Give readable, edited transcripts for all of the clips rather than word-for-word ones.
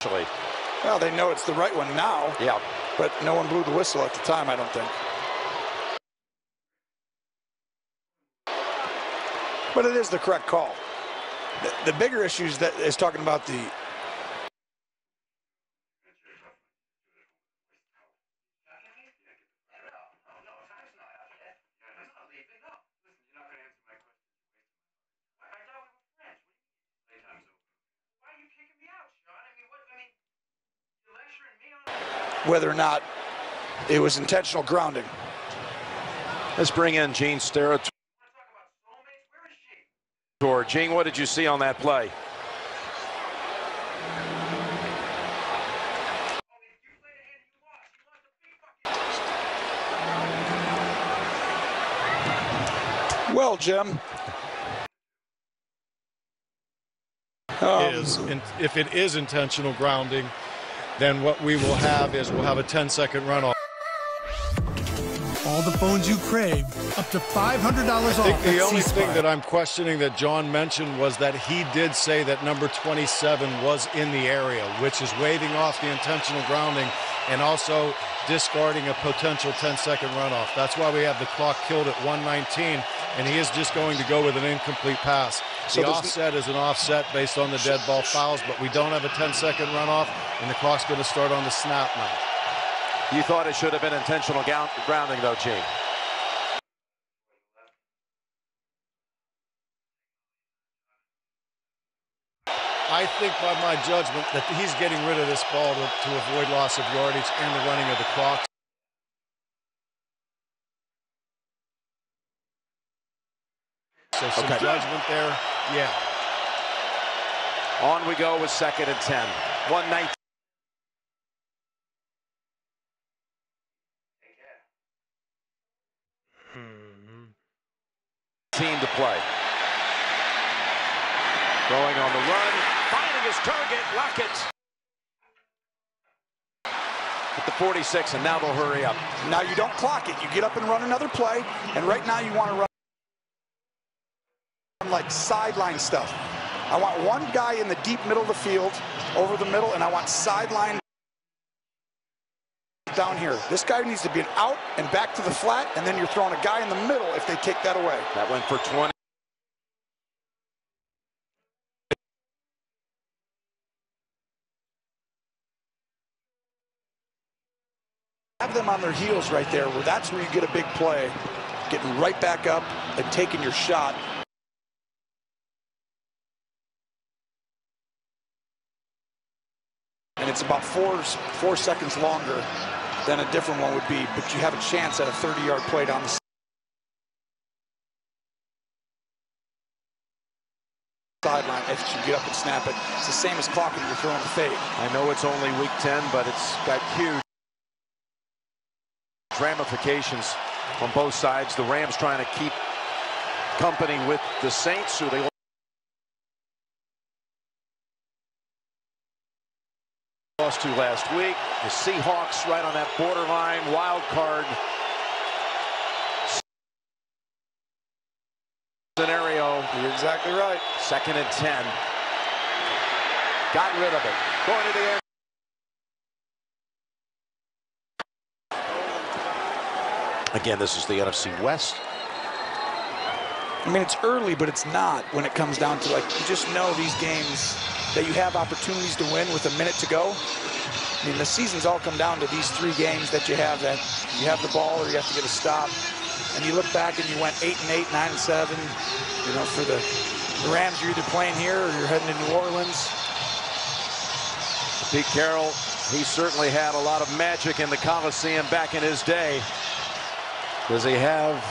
potentially. Well, they know it's the right one now. Yeah. But no one blew the whistle at the time, I don't think. But it is the correct call. The bigger issue is talking about the whether or not it was intentional grounding. Let's bring in Gene Steratore. Gene, what did you see on that play? Well, Jim. If it is intentional grounding, then what we will have is we'll have a 10-second runoff. All the phones you crave, up to $500 off. I think the only thing that I'm questioning that John mentioned was that he did say that number 27 was in the area, which is waving off the intentional grounding and also discarding a potential 10-second runoff. That's why we have the clock killed at 1:19, and he is just going to go with an incomplete pass. So the offset is an offset based on the dead ball fouls, but we don't have a 10-second runoff, and the clock's going to start on the snap now. You thought it should have been intentional grounding, though, Gene? I think by my judgment that he's getting rid of this ball to avoid loss of yardage and the running of the clock. So some judgment there, yeah. On we go with 2nd and 10. 1:19. Team to play. Going on the run, finding his target, Lockett. At the 46, and now they'll hurry up. Now you don't clock it. You get up and run another play, and right now you want to run like sideline stuff. I want one guy in the deep middle of the field, over the middle, and I want sideline down here. This guy needs to be an out and back to the flat, and then you're throwing a guy in the middle if they take that away. That went for 20. Have them on their heels right there, where that's where you get a big play, getting right back up and taking your shot. And it's about four seconds longer than a different one would be, but you have a chance at a 30-yard play down the sideline if you get up and snap it. It's the same as clocking you're throwing the fade. I know it's only week 10, but it's got huge ramifications on both sides. The Rams trying to keep company with the Saints, who they lost to last week. The Seahawks right on that borderline wild card scenario. You're exactly right. 2nd and 10. Got rid of it. Going to the air. Again, this is the NFC West. I mean, it's early, but it's not when it comes down to, like, you just know these games that you have opportunities to win with a minute to go. I mean, the season's all come down to these 3 games that you have the ball or you have to get a stop. And you look back and you went 8-8, 9-7. You know, for the Rams, you're either playing here or you're heading to New Orleans. Pete Carroll, he certainly had a lot of magic in the Coliseum back in his day. Does he have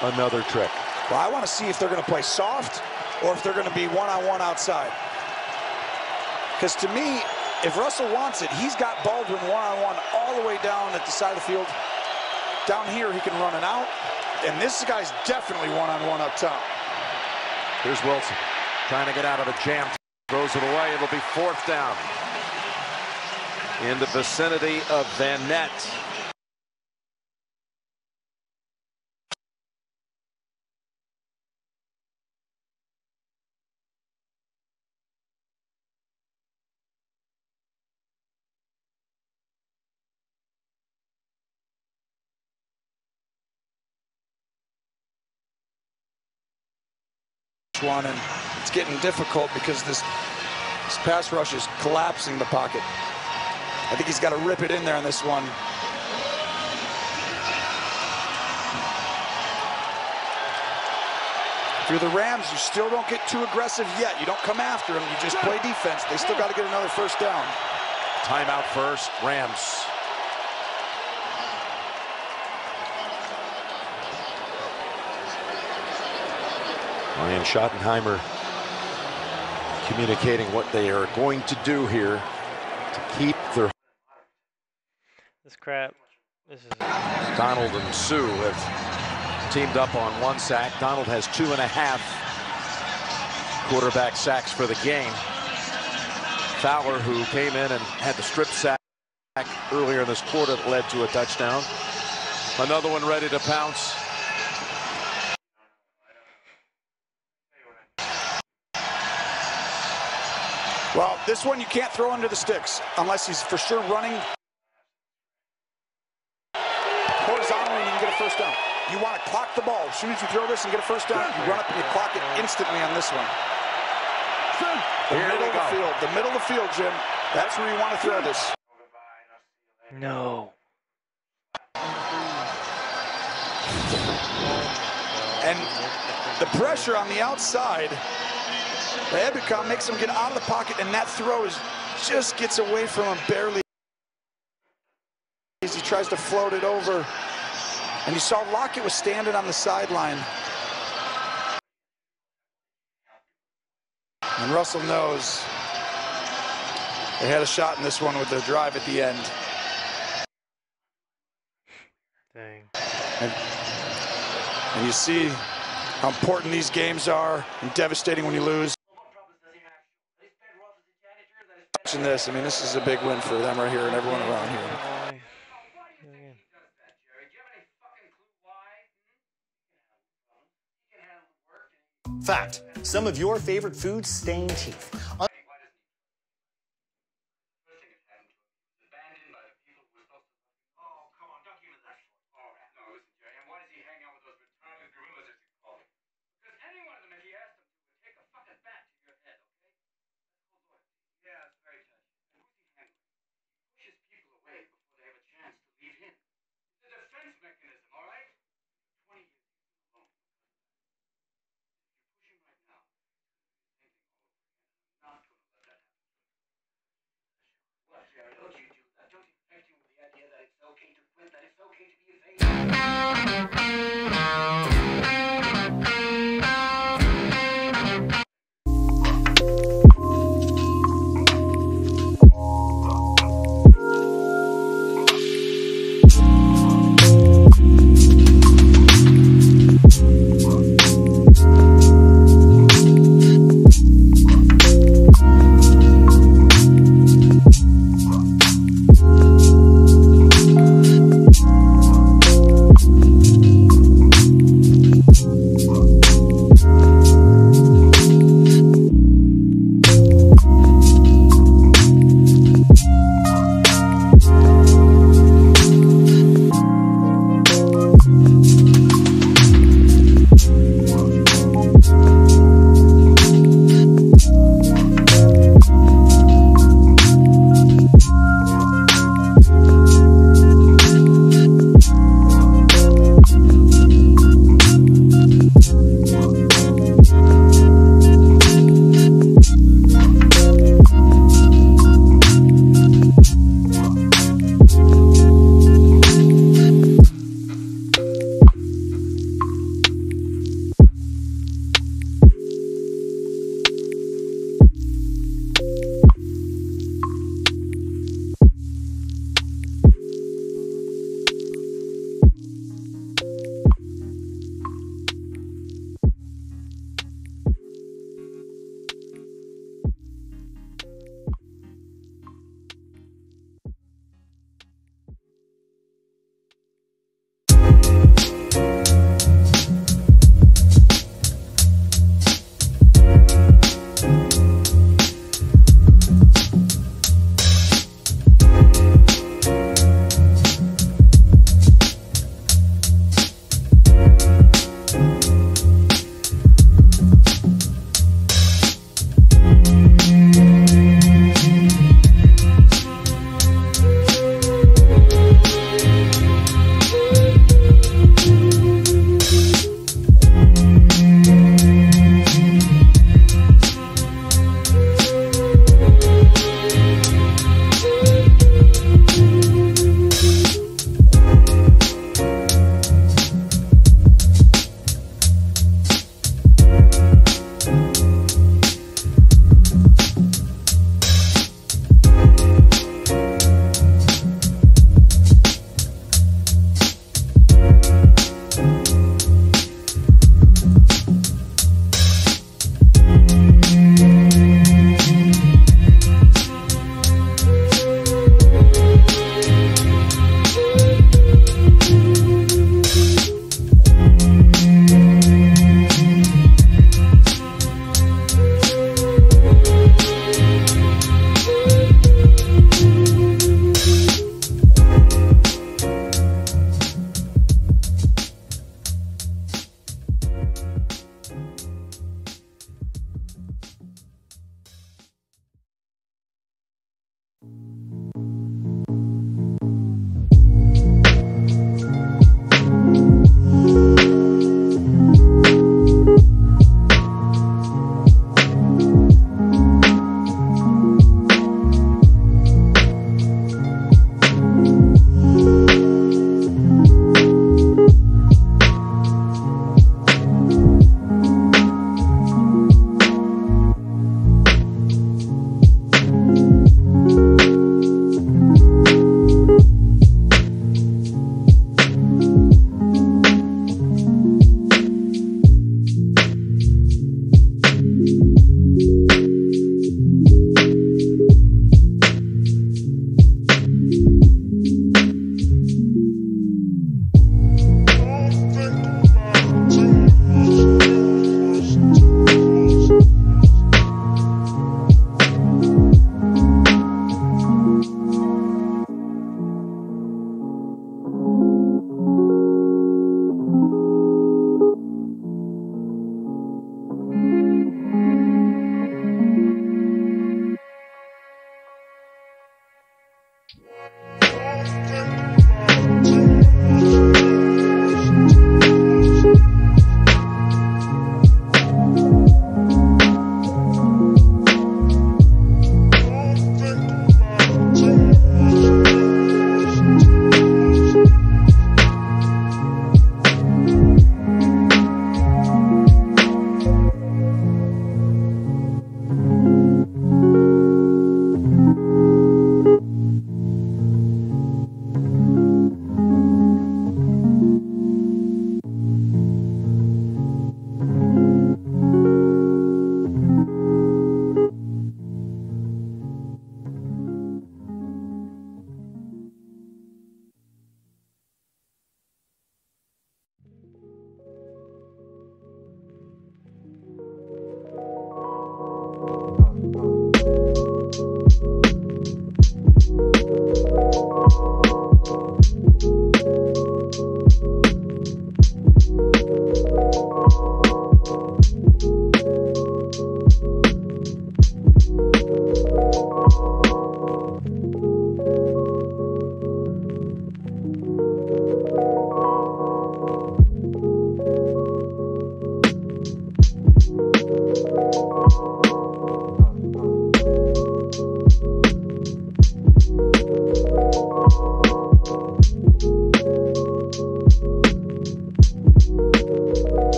another trick? Well, I want to see if they're going to play soft or if they're going to be one-on-one outside. Because to me, if Russell wants it, he's got Baldwin one-on-one all the way down at the side of the field. Down here, he can run it out. And this guy's definitely one-on-one up top. Here's Wilson trying to get out of a jam. Throws it away. It'll be 4th down. In the vicinity of Van Ness. one, and it's getting difficult because this pass rush is collapsing the pocket. I think he's got to rip it in there on this one. If you're the Rams, you still don't get too aggressive yet. You don't come after them. You just play defense. They still got to get another first down. Timeout first, Rams. Ryan Schottenheimer communicating what they are going to do here to keep their... This crap. This is... Donald and Sue have teamed up on 1 sack. Donald has 2.5 quarterback sacks for the game. Fowler, who came in and had the strip sack earlier in this quarter, that led to a touchdown. Another one ready to pounce. Well, this one you can't throw under the sticks unless he's for sure running horizontally and you can get a first down. You want to clock the ball. As soon as you throw this and get a first down, you run up and you clock it instantly on this one. The middle of the field. The middle of the field, Jim. That's where you want to throw this. No. And the pressure on the outside, the Ebicom makes him get out of the pocket, and that throw just gets away from him barely as he tries to float it over. And you saw Lockett was standing on the sideline. And Russell knows they had a shot in this one with their drive at the end. Dang. And you see how important these games are and devastating when you lose. Watching this, I mean, this is a big win for them right here and everyone around here. Fact, some of your favorite foods stain teeth.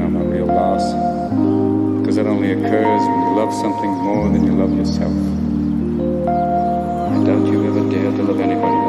become a real loss, because it only occurs when you love something more than you love yourself. I doubt you've ever dared to love anybody